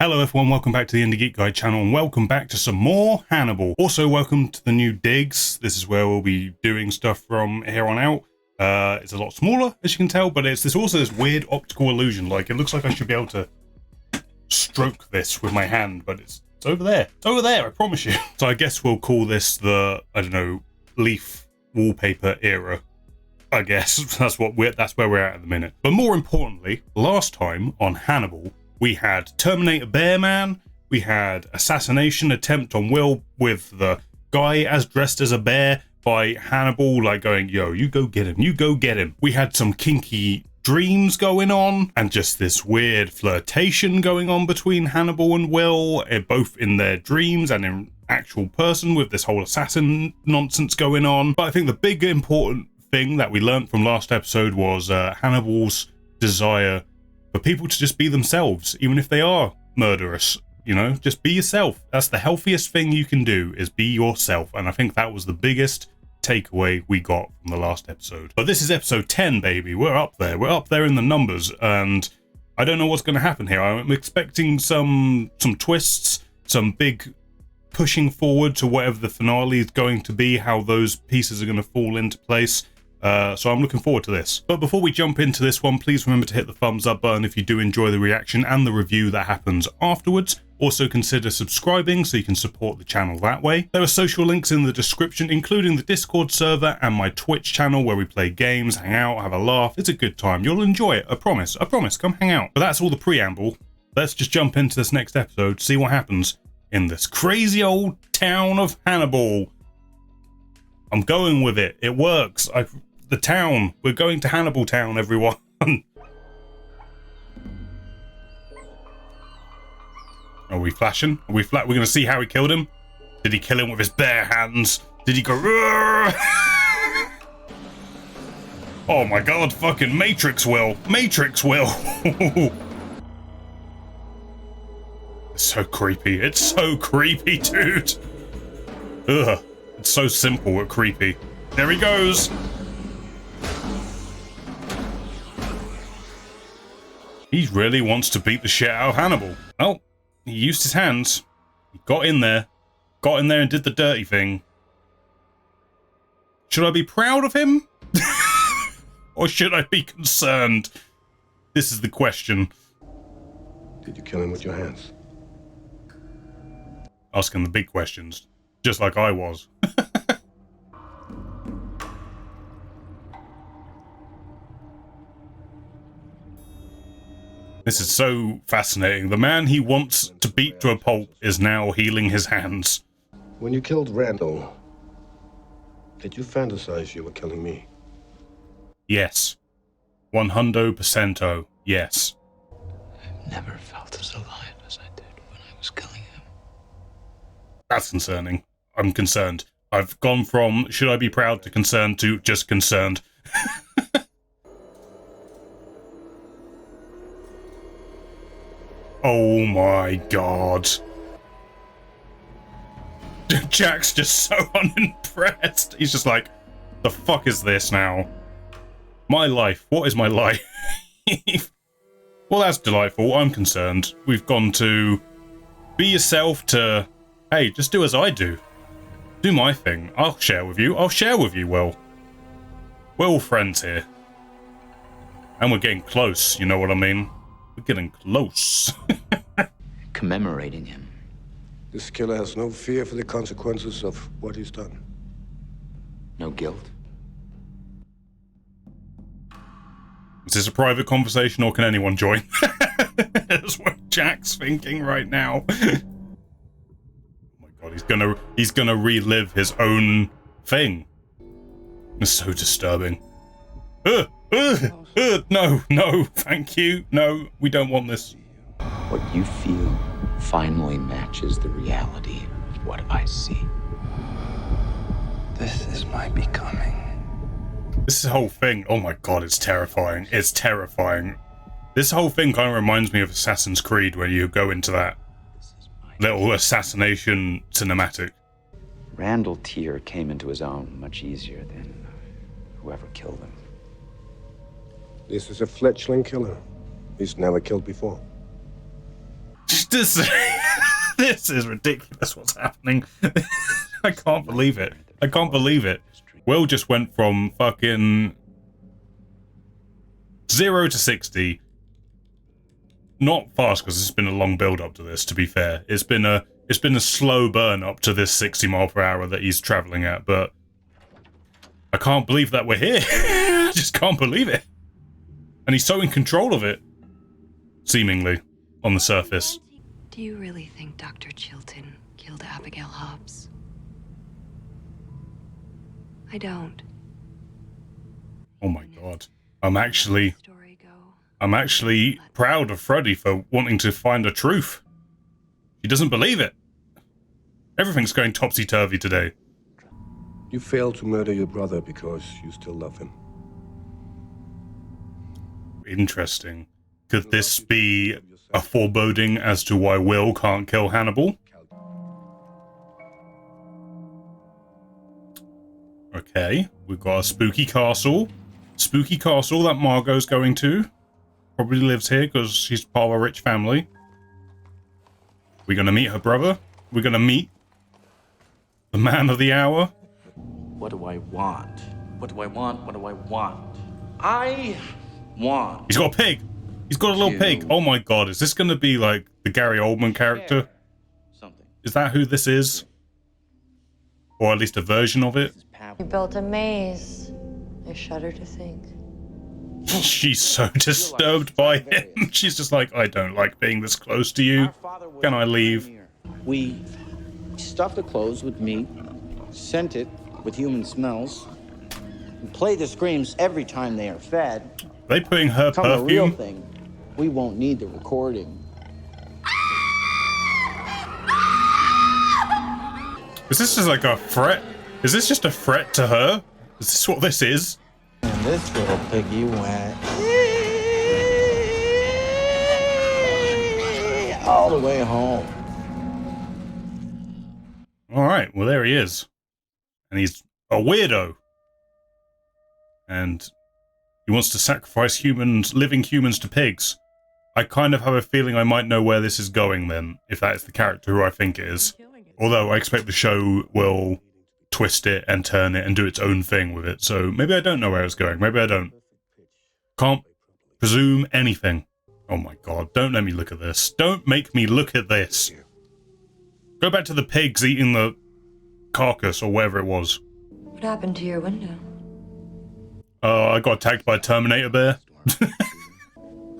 Hello everyone, welcome back to the IndieGeekGuy channel and welcome back to some more Hannibal. Also welcome to the new digs. This is where we'll be doing stuff from here on out. It's a lot smaller, as you can tell, but it's also this weird optical illusion. Like, it looks like I should be able to stroke this with my hand, but it's over there. It's over there, I promise you. So I guess we'll call this the, I don't know, leaf wallpaper era. I guess that's where we're at the minute. But more importantly, last time on Hannibal, we had Terminator Bearman, we had assassination attempt on Will with the guy as dressed as a bear by Hannibal, like going, yo, you go get him, you go get him. We had some kinky dreams going on, and just this weird flirtation going on between Hannibal and Will, both in their dreams and in actual person, with this whole assassin nonsense going on. But I think the big important thing that we learned from last episode was Hannibal's desire for people to just be themselves, even if they are murderous. You know, just be yourself. That's the healthiest thing you can do, is be yourself. And I think that was the biggest takeaway we got from the last episode. But this is episode 10, baby. We're up there. We're up there in the numbers, and I don't know what's going to happen here. I'm expecting some twists, some big pushing forward to whatever the finale is going to be, how those pieces are going to fall into place. So I'm looking forward to this. But before we jump into this one, please remember to hit the thumbs up button if you do enjoy the reaction and the review that happens afterwards. Also consider subscribing so you can support the channel that way. There are social links in the description, including the Discord server and my Twitch channel where we play games, hang out, have a laugh. It's a good time. You'll enjoy it. I promise. I promise. Come hang out. But that's all the preamble. Let's just jump into this next episode, see what happens in this crazy old town of Hannibal. I'm going with it. It works. The town. We're going to Hannibal Town, everyone. Are we flashing? Are we flat? We're going to see how he killed him. Did he kill him with his bare hands? Did he go? Oh my god, fucking Matrix Will. Matrix Will. It's so creepy. It's so creepy, dude. Ugh. It's so simple but creepy. There he goes. He really wants to beat the shit out of Hannibal. Oh, he used his hands. He got in there and did the dirty thing. Should I be proud of him? Or should I be concerned? This is the question. Did you kill him with your hands? Asking the big questions, just like I was. This is so fascinating. The man he wants to beat to a pulp is now healing his hands. When you killed Randall, did you fantasize you were killing me? Yes. 100%. Yes. I've never felt as alive as I did when I was killing him. That's concerning. I'm concerned. I've gone from should I be proud to concerned to just concerned. Oh my god. Jack's just so unimpressed. He's just like, the fuck is this now? My life. What is my life? Well, that's delightful. I'm concerned. We've gone to be yourself to, hey, just do as I do. Do my thing. I'll share with you. I'll share with you, Will. We're all friends here. And we're getting close, you know what I mean? We're getting close. Commemorating him. This killer has no fear for the consequences of what he's done. No guilt. Is this a private conversation or can anyone join? That's what Jack's thinking right now. Oh my god, he's gonna relive his own thing. It's so disturbing. No, thank you. No, we don't want this. What you feel finally matches the reality of what I see. This is my becoming. This whole thing, oh my god, it's terrifying. It's terrifying. This whole thing kind of reminds me of Assassin's Creed, where you go into that little assassination cinematic. Randall Tier came into his own much easier than whoever killed him. This is a fledgling killer. He's never killed before. This, this is ridiculous what's happening. I can't believe it. I can't believe it. Will just went from fucking 0 to 60. Not fast, because it's been a long build up to this, to be fair. It's been a slow burn up to this 60 mile per hour that he's traveling at, but I can't believe that we're here. I just can't believe it. And he's so in control of it, seemingly, on the surface. Do you really think Dr. Chilton killed Abigail Hobbs? I don't. Oh my god. I'm actually Story go. proud of Freddy for wanting to find the truth. He doesn't believe it. Everything's going topsy-turvy today. You failed to murder your brother because you still love him. Interesting. Could this be a foreboding as to why Will can't kill Hannibal? Okay, we've got a spooky castle. Spooky castle that Margot's going to. Probably lives here because she's part of a rich family. We're going to meet her brother. We're going to meet the man of the hour. What do I want? What do I want? What do I want? I want. He's got a pig. He's got a little pig. Oh my god, is this going to be like the Gary Oldman character? Something. Is that who this is? Or at least a version of it? You built a maze. I shudder to think. She's so disturbed by him. She's just like, I don't like being this close to you. Can I leave? We stuff the clothes with meat, scent it with human smells, and play the screams every time they are fed. Are they putting her Come the real perfume? thing, we won't need the recording. Is this just like a threat? Is this just a threat to her? Is this what this is? And this little piggy went all the way home. Alright, well there he is. And he's a weirdo. And he wants to sacrifice humans, living humans to pigs. I kind of have a feeling I might know where this is going then, if that is the character who I think it is. Although I expect the show will twist it and turn it and do its own thing with it. So maybe I don't know where it's going. Maybe I don't. Can't presume anything. Oh my god, don't let me look at this. Don't make me look at this. Go back to the pigs eating the carcass or whatever it was. What happened to your window? I got attacked by a Terminator bear.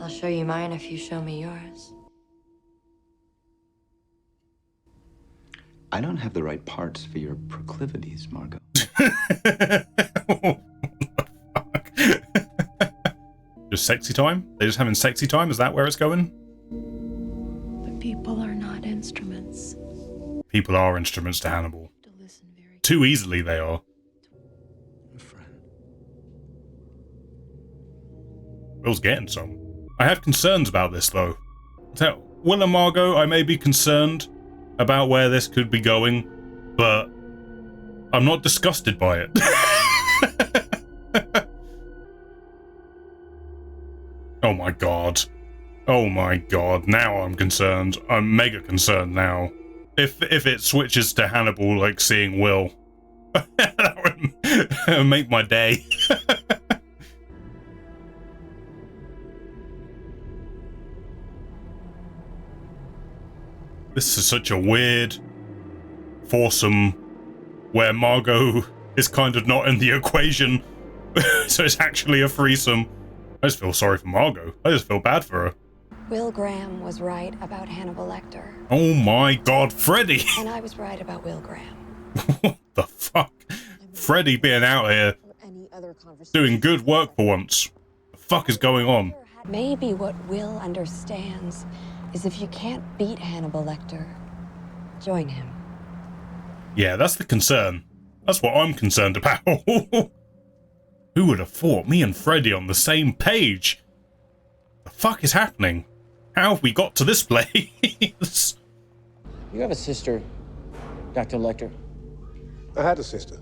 I'll show you mine if you show me yours. I don't have the right parts for your proclivities, Margot. What the fuck? Just sexy time? They're just having sexy time? Is that where it's going? But people are not instruments. People are instruments to Hannibal. To listen very Too easily they are. Will's getting some. I have concerns about this though. So, Will and Margot, I may be concerned about where this could be going, but I'm not disgusted by it. Oh my god. Oh my god. Now I'm concerned. I'm mega concerned now. If it switches to Hannibal, like seeing Will, that would make my day. This is such a weird foursome where Margot is kind of not in the equation, so it's actually a threesome. I just feel sorry for Margot. I just feel bad for her. Will Graham was right about Hannibal Lecter. Oh my god, Freddy! And I was right about Will Graham. What the fuck? Freddy being out here doing good work for once. The fuck is going on? Maybe what Will understands is if you can't beat Hannibal Lecter, join him. Yeah, that's the concern. That's what I'm concerned about. Who would have thought me and Freddy on the same page? The fuck is happening? How have we got to this place? You have a sister, Dr. Lecter. I had a sister.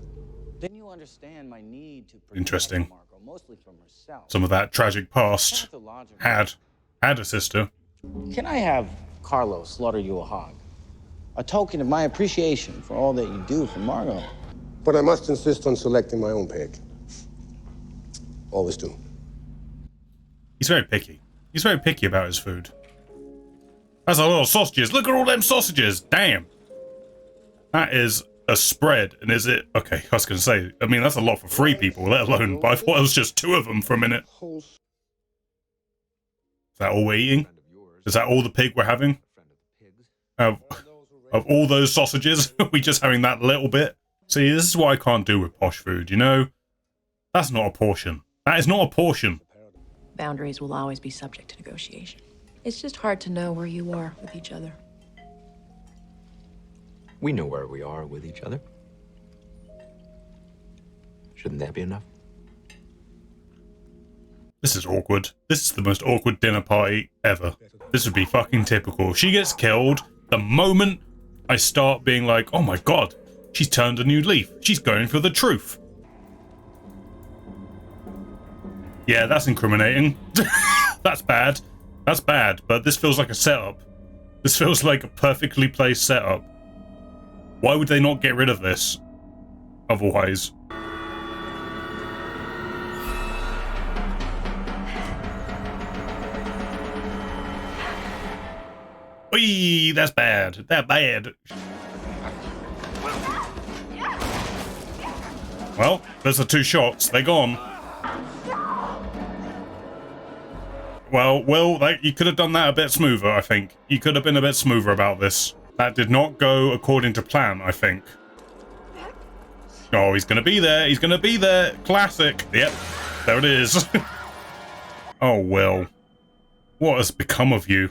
Then you understand my need to protect Interesting. Margot, mostly from herself. Some of that tragic past Pathological. had a sister. Can I have Carlos slaughter you a hog? A token of my appreciation for all that you do for Margot. But I must insist on selecting my own pig. Always do. He's very picky. He's very picky about his food. That's a lot of sausages. Look at all them sausages. Damn. That is a spread. And is it... Okay, I was going to say, I mean, that's a lot for 3 people, let alone... But I thought it was just 2 of them for a minute. Is that all we're eating? Is that all the pig we're having? Of all those sausages, are we just having that little bit? See, this is what I can't do with posh food, you know? That's not a portion. That is not a portion. Boundaries will always be subject to negotiation. It's just hard to know where you are with each other. We know where we are with each other. Shouldn't that be enough? This is awkward. This is the most awkward dinner party ever. This would be fucking typical. She gets killed the moment I start being like, oh my god, she's turned a new leaf. She's going for the truth. Yeah, that's incriminating. That's bad. That's bad, but this feels like a setup. This feels like a perfectly placed setup. Why would they not get rid of this? Otherwise. Whee, that's bad. That's bad. Well, there's the 2 shots. They're gone. Well, Will, you could have done that a bit smoother, I think. You could have been a bit smoother about this. That did not go according to plan, I think. Oh, he's going to be there. He's going to be there. Classic. Yep, there it is. Oh, Will. What has become of you?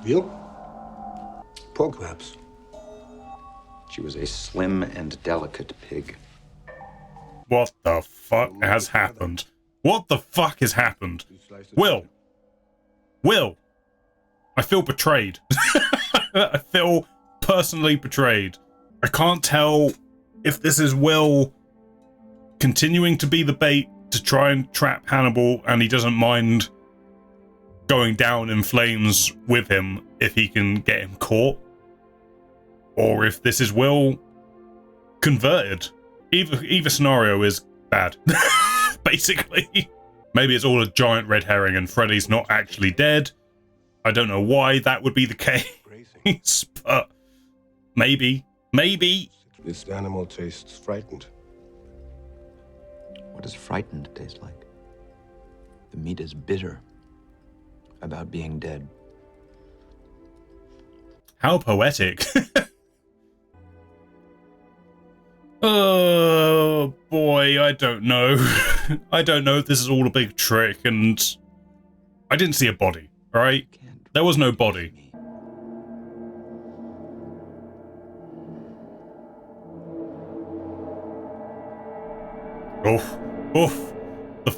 Veal? Pork perhaps. She was a slim and delicate pig. What the fuck has happened? What the fuck has happened? Will! Will! I feel betrayed. I feel personally betrayed. I can't tell if this is Will continuing to be the bait to try and trap Hannibal and he doesn't mind going down in flames with him if he can get him caught. Or if this is Will converted. Either scenario is bad, basically. Maybe it's all a giant red herring and Freddy's not actually dead. I don't know why that would be the case, but maybe. This animal tastes frightened. What does frightened taste like? The meat is bitter about being dead. How poetic. Oh boy, I don't know. I don't know if this is all a big trick, and I didn't see a body, alright? There was no body. Oof, oof. The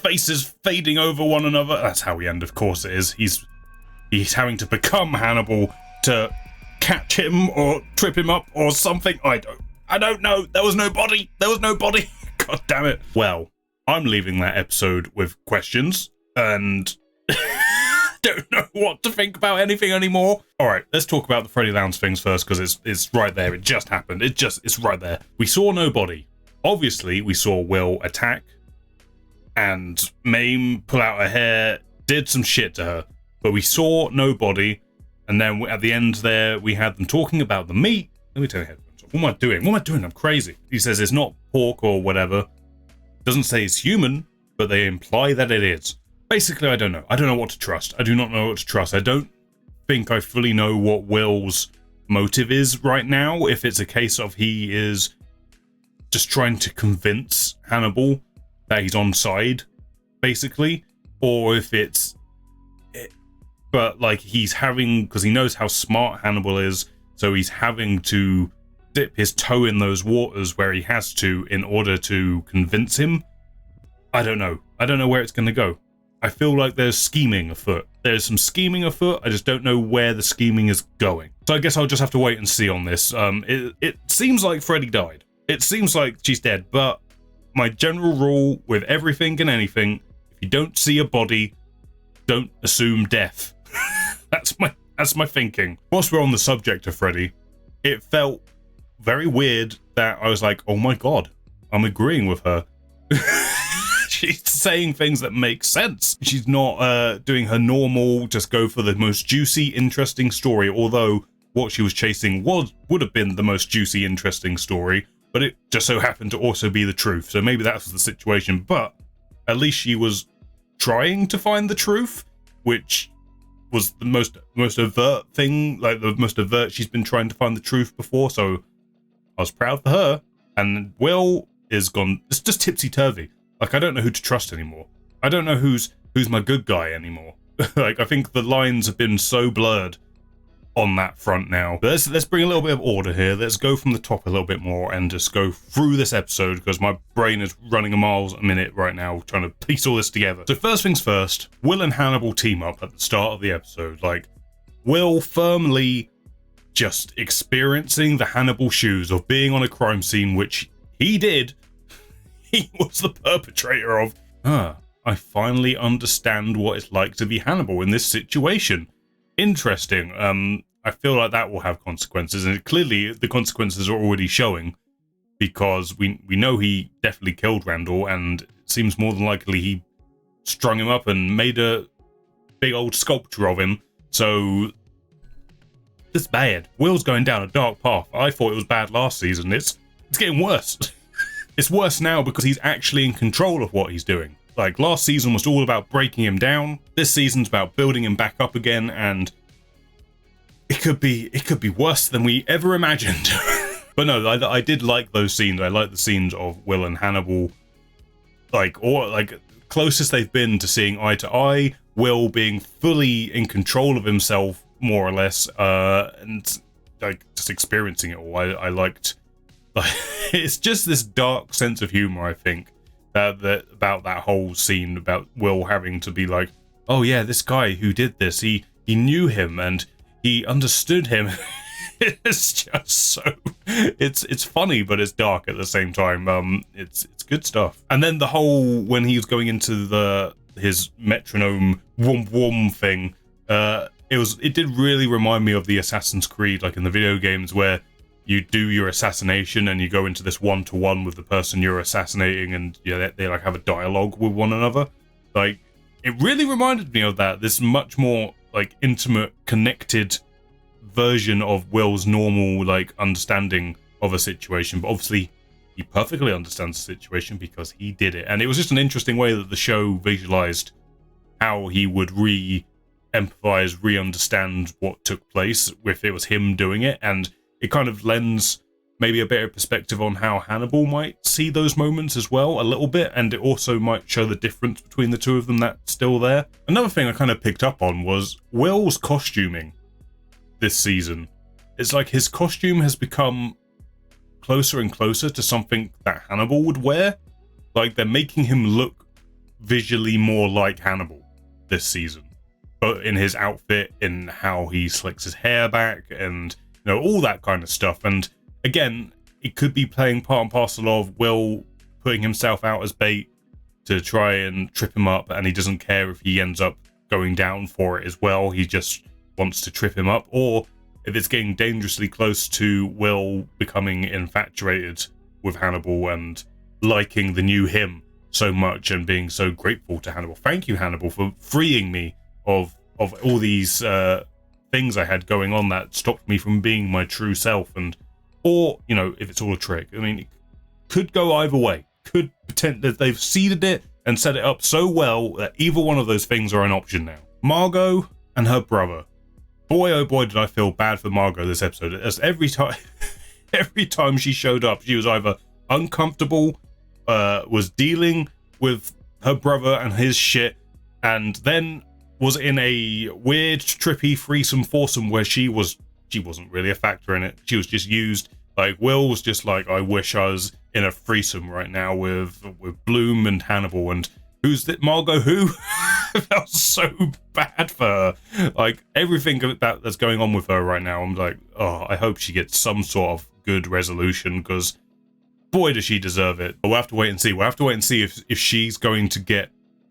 faces fading over one another. That's how we end, of course it is. He's having to become Hannibal to catch him or trip him up or something. I don't know. There was no body. There was no body. God damn it. Well, I'm leaving that episode with questions and don't know what to think about anything anymore. All right, let's talk about the Freddy Lounge things first because it's right there. It just happened. It's right there. We saw no body. Obviously, we saw Will attack and maim, pull out her hair, did some shit to her, but we saw no body. And then at the end there, we had them talking about the meat. Let me tell you. What am I doing? What am I doing? I'm crazy. He says it's not pork or whatever. Doesn't say it's human, but they imply that it is. Basically, I don't know. I don't know what to trust. I do not know what to trust. I don't think I fully know what Will's motive is right now. If it's a case of he is just trying to convince Hannibal that he's on side, basically. Or if it's... But, like, he's having... Because he knows how smart Hannibal is, so he's having to dip his toe in those waters where he has to in order to convince him. I don't know. I don't know where it's going to go. I feel like there's scheming afoot. There's some scheming afoot. I just don't know where the scheming is going. So I guess I'll just have to wait and see on this. It seems like Freddy died. It seems like she's dead, but my general rule with everything and anything, if you don't see a body, don't assume death. That's my thinking. Whilst we're on the subject of Freddy, it felt very weird that I was like, oh my god, I'm agreeing with her. She's saying things that make sense. She's not doing her normal, just go for the most juicy, interesting story, although what she was chasing would have been the most juicy, interesting story, but it just so happened to also be the truth. So maybe that was the situation, but at least she was trying to find the truth, which was the most overt thing, like the most overt she's been trying to find the truth before. So I was proud for her. And Will is gone. It's just tipsy-turvy. Like, I don't know who to trust anymore. I don't know who's my good guy anymore. Like, I think the lines have been so blurred on that front now. But let's bring a little bit of order here. Let's go from the top a little bit more and just go through this episode, because my brain is running a miles a minute right now trying to piece all this together. So first things first, Will and Hannibal team up at the start of the episode. Like, Will firmly just experiencing the Hannibal shoes of being on a crime scene, which he did. He was the perpetrator of. I finally understand what it's like to be Hannibal in this situation. Interesting. I feel like that will have consequences, and clearly the consequences are already showing, because we know he definitely killed Randall, and it seems more than likely he strung him up and made a big old sculpture of him. So it's bad. Will's going down a dark path. I thought it was bad last season. It's getting worse. It's worse now because he's actually in control of what he's doing. Like, last season was all about breaking him down. This season's about building him back up again, and it could be worse than we ever imagined. But no, I did like those scenes. I like the scenes of Will and Hannibal, like closest they've been to seeing eye to eye. Will being fully in control of himself, more or less, and like just experiencing it all. I liked. Like, it's just this dark sense of humor, I think, that about that whole scene, about Will having to be like, oh yeah, this guy who did this, he knew him and he understood him. It's just so, it's funny, but it's dark at the same time. It's good stuff. And then the whole, when he was going into his metronome whoom whoom thing, it did really remind me of the Assassin's Creed, like in the video games, where you do your assassination and you go into this one-to-one with the person you're assassinating, and they like have a dialogue with one another. Like, it really reminded me of that. This much more like intimate, connected version of Will's normal like understanding of a situation. But obviously he perfectly understands the situation because he did it. And it was just an interesting way that the show visualized how he would empathize, re-understand what took place if it was him doing it. And it kind of lends maybe a better perspective on how Hannibal might see those moments as well, a little bit, and it also might show the difference between the two of them that's still there. Another thing I kind of picked up on was Will's costuming this season. It's like his costume has become closer and closer to something that Hannibal would wear. Like, they're making him look visually more like Hannibal this season, but in his outfit, in how he slicks his hair back, and all that kind of stuff. And again, it could be playing part and parcel of Will putting himself out as bait to try and trip him up, and he doesn't care if he ends up going down for it as well. He just wants to trip him up. Or if it's getting dangerously close to Will becoming infatuated with Hannibal and liking the new him so much and being so grateful to Hannibal. Thank you, Hannibal, for freeing me of all these things I had going on that stopped me from being my true self. And or if it's all a trick, I mean, it could go either way. Could pretend that they've seeded it and set it up so well that either one of those things are an option now. Margot and her brother. Boy, oh boy, did I feel bad for Margot this episode. As every time she showed up, she was either uncomfortable, was dealing with her brother and his shit, and then was in a weird, trippy threesome foursome where she wasn't really a factor in it. She was just used. Like, Will was just like, I wish I was in a threesome right now with Bloom and Hannibal. And who's that? Margot who? I felt so bad for her. Like, everything that's going on with her right now, I'm like, oh, I hope she gets some sort of good resolution, because boy, does she deserve it. But we'll have to wait and see. We'll have to wait and see if she's going to get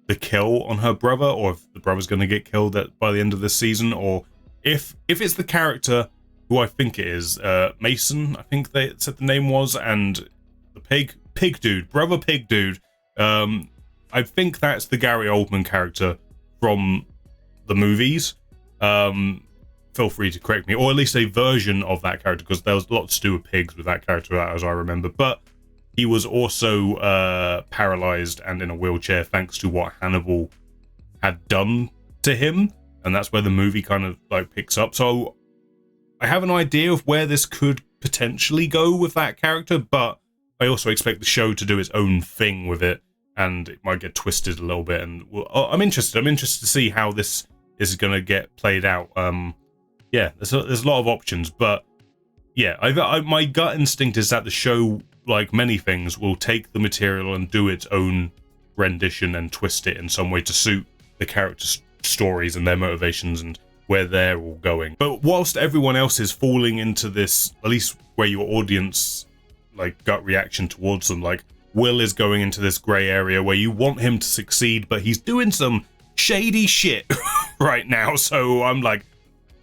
the kill on her brother, or if the brother's going to get killed by the end of this season, or if it's the character who I think it is, Mason, I think they said the name was, and the pig dude, brother pig dude. I think that's the Gary Oldman character from the movies. Feel free to correct me, or at least a version of that character, because there was a lot to do with pigs with that character, as I remember. But he was also paralyzed and in a wheelchair thanks to what Hannibal had done to him, and that's where the movie kind of like picks up. So I have an idea of where this could potentially go with that character, but I also expect the show to do its own thing with it, and it might get twisted a little bit. And I'm interested to see how this is going to get played out. Yeah, there's a lot of options, but yeah, my gut instinct is that the show, like many things, will take the material and do its own rendition and twist it in some way to suit the characters' stories and their motivations and where they're all going. But whilst everyone else is falling into this, at least where your audience like gut reaction towards them, like Will is going into this grey area where you want him to succeed, but he's doing some shady shit right now. So I'm like,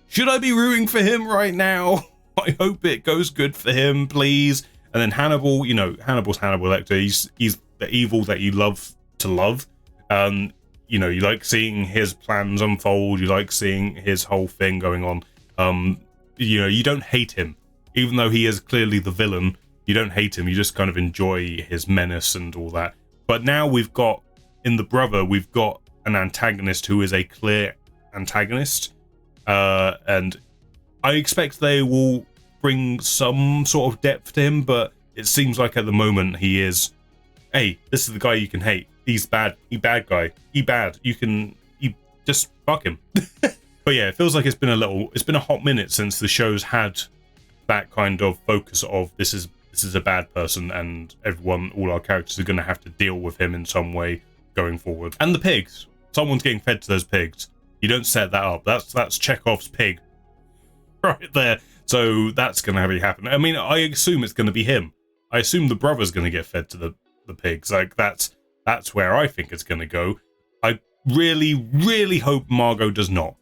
should I be rooting for him right now? I hope it goes good for him, please. And then Hannibal, Hannibal's Hannibal Lecter. He's the evil that you love to love. You like seeing his plans unfold. You like seeing his whole thing going on. You don't hate him, even though he is clearly the villain. You don't hate him. You just kind of enjoy his menace and all that. But now in the brother, we've got an antagonist who is a clear antagonist. And I expect they will bring some sort of depth to him, but it seems like at the moment he is, hey, this is the guy you can hate. He's bad. He bad guy. He bad. You just fuck him. But yeah, it feels like it's been a hot minute since the show's had that kind of focus of this is a bad person, and all our characters are going to have to deal with him in some way going forward. And the pigs. Someone's getting fed to those pigs. You don't set that up. That's Chekhov's pig right there. So that's going to happen. I mean, I assume it's going to be him. I assume the brother's going to get fed to the pigs. Like that's where I think it's going to go. I really, really hope Margot does not,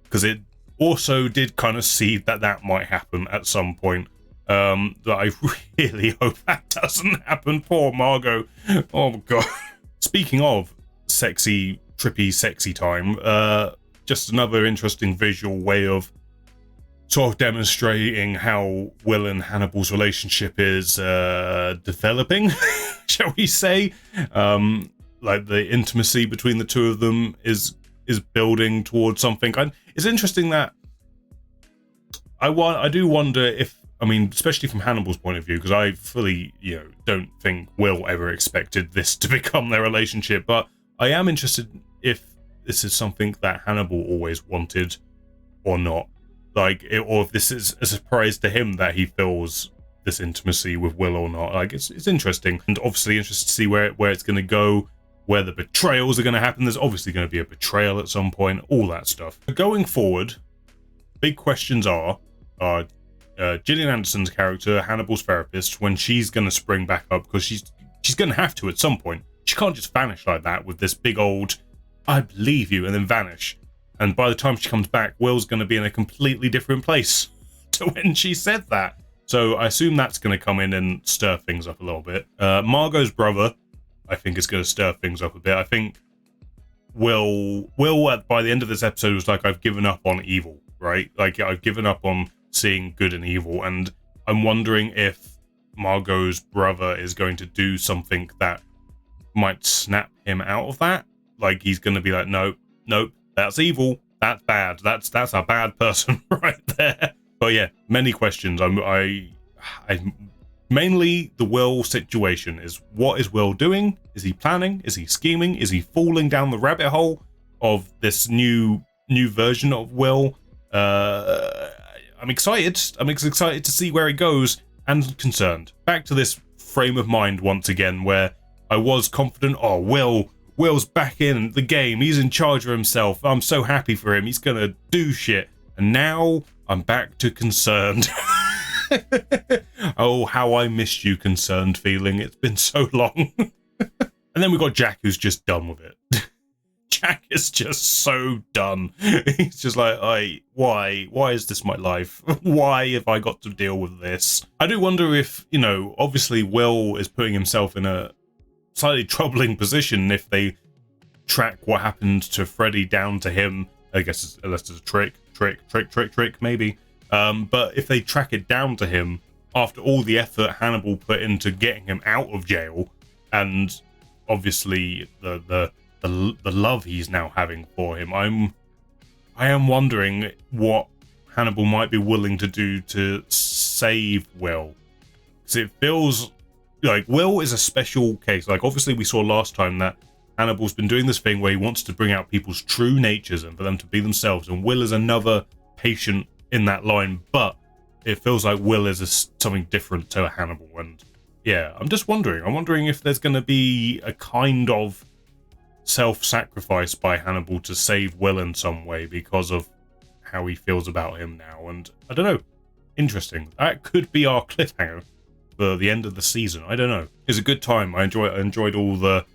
because it also did kind of seed that might happen at some point. That I really hope that doesn't happen. Poor Margot. Oh god. Speaking of sexy, trippy, sexy time, just another interesting visual way of sort of demonstrating how Will and Hannibal's relationship is developing, shall we say. Like the intimacy between the two of them is building towards something. And it's interesting that I do wonder if, I mean, especially from Hannibal's point of view, because I fully, don't think Will ever expected this to become their relationship, but I am interested if this is something that Hannibal always wanted or not. Like, or if this is a surprise to him that he feels this intimacy with Will or not. Like, it's interesting, and obviously interested to see where it's going to go, where the betrayals are going to happen. There's obviously going to be a betrayal at some point, all that stuff. But going forward, big questions are Gillian Anderson's character, Hannibal's therapist, when she's going to spring back up, because she's going to have to at some point. She can't just vanish like that with this big old, I believe you, and then vanish. And by the time she comes back, Will's going to be in a completely different place to when she said that. So I assume that's going to come in and stir things up a little bit. Margot's brother, I think, is going to stir things up a bit. I think Will by the end of this episode was like, I've given up on evil, right? Like, I've given up on seeing good and evil. And I'm wondering if Margot's brother is going to do something that might snap him out of that. Like, he's going to be like, nope, that's evil, that's bad, that's a bad person right there. But yeah, many questions. I mainly the Will situation is, what is Will doing? Is he planning? Is he scheming? Is he falling down the rabbit hole of this new version of Will? I'm excited. I'm excited to see where it goes, and concerned. Back to this frame of mind once again, where I was confident. Oh, Will's back in the game. He's in charge of himself. I'm so happy for him. He's gonna do shit. And now I'm back to concerned. Oh, how I missed you, concerned feeling. It's been so long. And then we got Jack, who's just done with it. Jack is just so done. He's just like, why is this my life? Why have I got to deal with this? I do wonder if, you know, obviously Will is putting himself in a slightly troubling position if they track what happened to Freddy down to him. I guess unless it's a trick, maybe. But if they track it down to him after all the effort Hannibal put into getting him out of jail, and obviously the love he's now having for him, I am wondering what Hannibal might be willing to do to save Will, because it feels like Will is a special case. Like, obviously we saw last time that Hannibal's been doing this thing where he wants to bring out people's true natures and for them to be themselves, and Will is another patient in that line, but it feels like Will is something different to Hannibal. And yeah, I'm wondering if there's going to be a kind of self-sacrifice by Hannibal to save Will in some way because of how he feels about him now. And I don't know, interesting. That could be our cliffhanger for the end of the season. I don't know. It's a good time. I enjoyed all the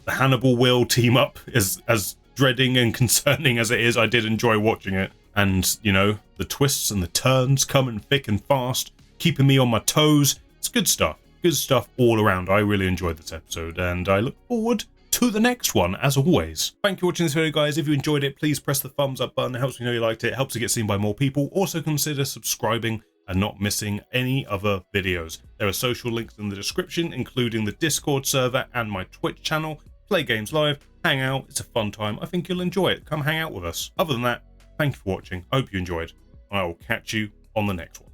Hannibal Will team up, as dreading and concerning as it is. I did enjoy watching it, and you know, the twists and the turns coming thick and fast, keeping me on my toes. It's good stuff all around. I really enjoyed this episode, and I look forward to the next one, as always. Thank you for watching this video, guys. If you enjoyed it, please press the thumbs up button. It helps me know you liked it. It helps it get seen by more people. Also consider subscribing and not missing any other videos. There are social links in the description, including the Discord server and my Twitch channel. Play games live, hang out. It's a fun time. I think you'll enjoy it. Come hang out with us. Other than that, thank you for watching. I hope you enjoyed. I will catch you on the next one.